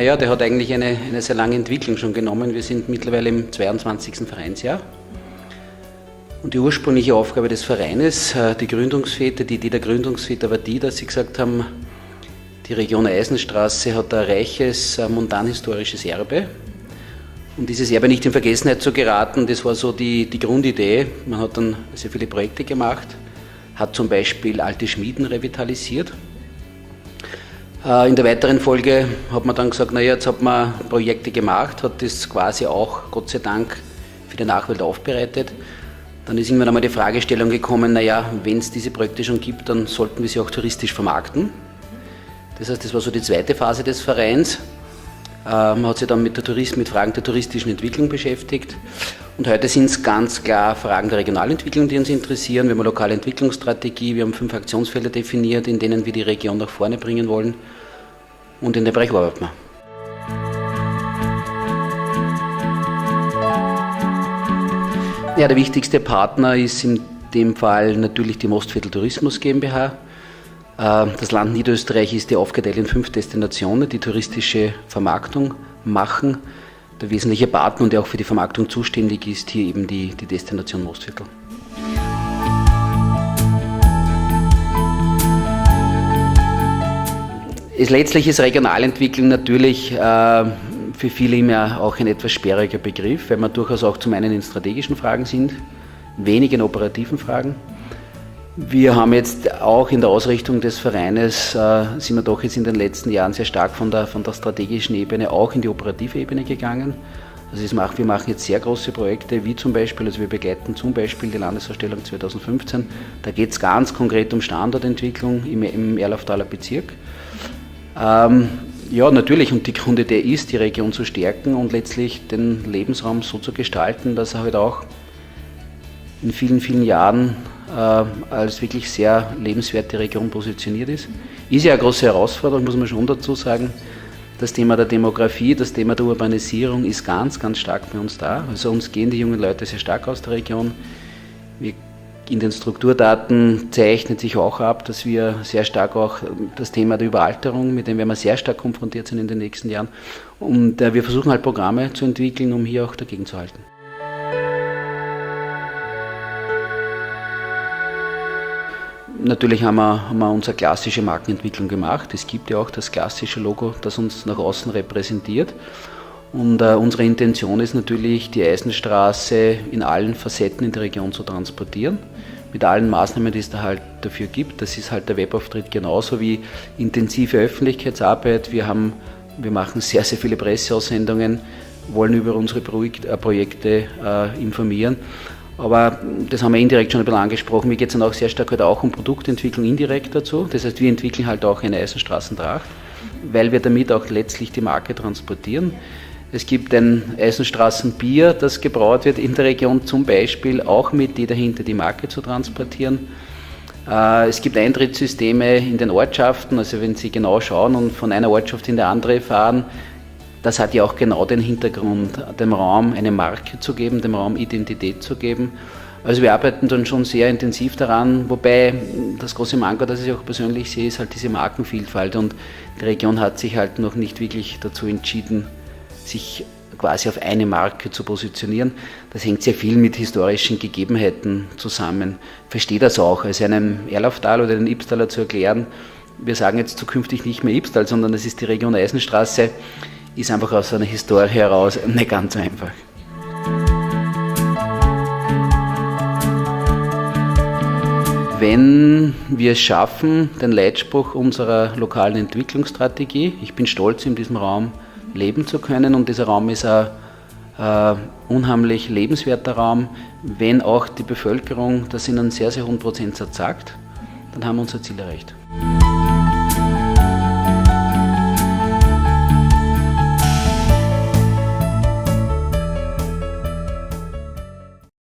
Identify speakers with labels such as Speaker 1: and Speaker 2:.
Speaker 1: Naja, der hat eigentlich eine sehr lange Entwicklung schon genommen. Wir sind mittlerweile im 22. Vereinsjahr. Und die ursprüngliche Aufgabe des Vereines, die Gründungsväter, die Idee der Gründungsväter war die, dass sie gesagt haben, die Region Eisenstraße hat ein reiches montanhistorisches Erbe. Um dieses Erbe nicht in Vergessenheit zu geraten, das war so die Grundidee. Man hat dann sehr viele Projekte gemacht, hat zum Beispiel alte Schmieden revitalisiert. In der weiteren Folge hat man dann gesagt, naja, jetzt hat man Projekte gemacht, hat das quasi auch, Gott sei Dank, für die Nachwelt aufbereitet. Dann ist irgendwann einmal die Fragestellung gekommen, naja, wenn es diese Projekte schon gibt, dann sollten wir sie auch touristisch vermarkten. Das heißt, das war so die zweite Phase des Vereins. Man hat sich dann mit Fragen der touristischen Entwicklung beschäftigt. Und heute sind es ganz klar Fragen der Regionalentwicklung, die uns interessieren. Wir haben eine lokale Entwicklungsstrategie, wir haben 5 Aktionsfelder definiert, in denen wir die Region nach vorne bringen wollen. Und in dem Bereich arbeiten wir. Ja, der wichtigste Partner ist in dem Fall natürlich die Mostviertel Tourismus GmbH. Das Land Niederösterreich ist ja aufgeteilt in 5 Destinationen, die touristische Vermarktung machen. Der wesentliche Partner und der auch für die Vermarktung zuständig ist, hier eben die Destination Mostviertel. Letztlich ist Regionalentwicklung natürlich für viele immer auch ein etwas sperriger Begriff, weil wir durchaus auch zum einen in strategischen Fragen sind, wenig in operativen Fragen. Wir haben jetzt auch in der Ausrichtung des Vereines, sind wir doch jetzt in den letzten Jahren sehr stark von der strategischen Ebene auch in die operative Ebene gegangen. Also wir machen jetzt sehr große Projekte, wie zum Beispiel, also wir begleiten zum Beispiel die Landesausstellung 2015. Da geht es ganz konkret um Standortentwicklung im Erlauftaler Bezirk. Ja, natürlich, und die Grundidee ist, die Region zu stärken und letztlich den Lebensraum so zu gestalten, dass er halt auch in vielen, vielen Jahren als wirklich sehr lebenswerte Region positioniert ist. Ist ja eine große Herausforderung, muss man schon dazu sagen. Das Thema der Demografie, das Thema der Urbanisierung ist ganz, ganz stark bei uns da. Also uns gehen die jungen Leute sehr stark aus der Region. In den Strukturdaten zeichnet sich auch ab, dass wir sehr stark auch das Thema der Überalterung, mit dem werden wir sehr stark konfrontiert sind in den nächsten Jahren. Und wir versuchen halt Programme zu entwickeln, um hier auch dagegen zu halten. Natürlich haben wir unsere klassische Markenentwicklung gemacht. Es gibt ja auch das klassische Logo, das uns nach außen repräsentiert. Und unsere Intention ist natürlich, die Eisenstraße in allen Facetten in der Region zu transportieren. Mit allen Maßnahmen, die es da halt dafür gibt. Das ist halt der Webauftritt genauso wie intensive Öffentlichkeitsarbeit. Wir machen sehr, sehr viele Presseaussendungen, wollen über unsere Projekte informieren. Aber das haben wir indirekt schon ein bisschen angesprochen. Mir geht es dann auch sehr stark halt auch um Produktentwicklung indirekt dazu. Das heißt, wir entwickeln halt auch eine Eisenstraßentracht, weil wir damit auch letztlich die Marke transportieren. Es gibt ein Eisenstraßenbier, das gebraut wird in der Region zum Beispiel, auch mit die dahinter die Marke zu transportieren. Es gibt Eintrittssysteme in den Ortschaften, also wenn Sie genau schauen und von einer Ortschaft in die andere fahren, das hat ja auch genau den Hintergrund, dem Raum eine Marke zu geben, dem Raum Identität zu geben. Also wir arbeiten dann schon sehr intensiv daran, wobei das große Manko, das ich auch persönlich sehe, ist halt diese Markenvielfalt und die Region hat sich halt noch nicht wirklich dazu entschieden, sich quasi auf eine Marke zu positionieren. Das hängt sehr viel mit historischen Gegebenheiten zusammen. Ich verstehe das auch, also einem Erlauftal oder einem Ybbstaler zu erklären, wir sagen jetzt zukünftig nicht mehr Ybbstal, sondern das ist die Region Eisenstraße, ist einfach aus einer Historie heraus nicht ganz so einfach. Wenn wir es schaffen, den Leitspruch unserer lokalen Entwicklungsstrategie, ich bin stolz, in diesem Raum leben zu können und dieser Raum ist ein unheimlich lebenswerter Raum, wenn auch die Bevölkerung das in einem sehr, sehr hohen Prozentsatz sagt, dann haben wir unser Ziel erreicht.